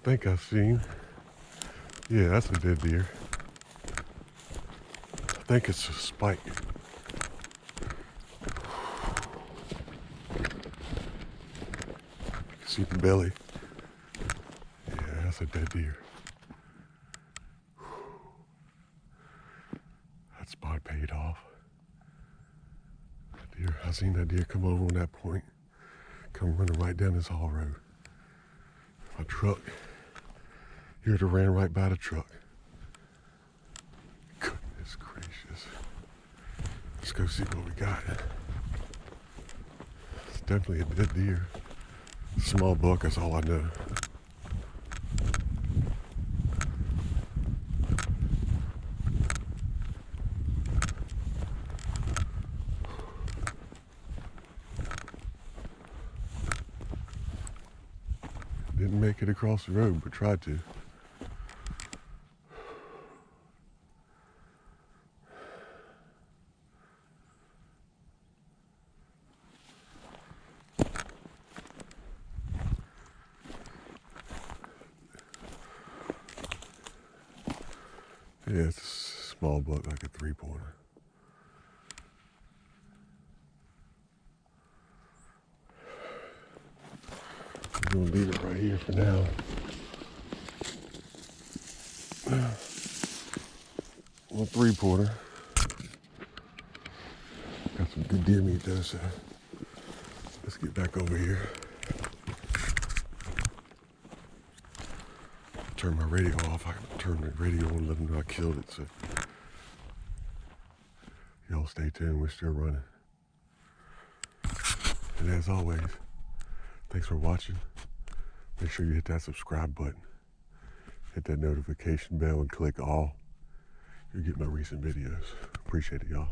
think I've seen. Yeah, that's a dead deer. I think it's a spike. You can see the belly. Yeah, that's a dead deer. That spot paid off. That deer, I seen that deer come over on that point, come running right down this haul road. My truck, you'd have ran right by the truck. Goodness gracious. Let's go see what we got. It's definitely a dead deer. Small buck, that's all I know. Didn't make it across the road, but tried to. Yeah, it's a small buck, like a 3-pointer. I'm gonna leave it right here for now. Well, 3-pointer. Got some good deer meat though, so let's get back over here. Turn my radio off. I can turn the radio on and let them know I killed it, so y'all stay tuned, we're still running. And as always, thanks for watching. Make sure you hit that subscribe button, hit that notification bell, and click all. You'll get my recent videos. Appreciate it, y'all.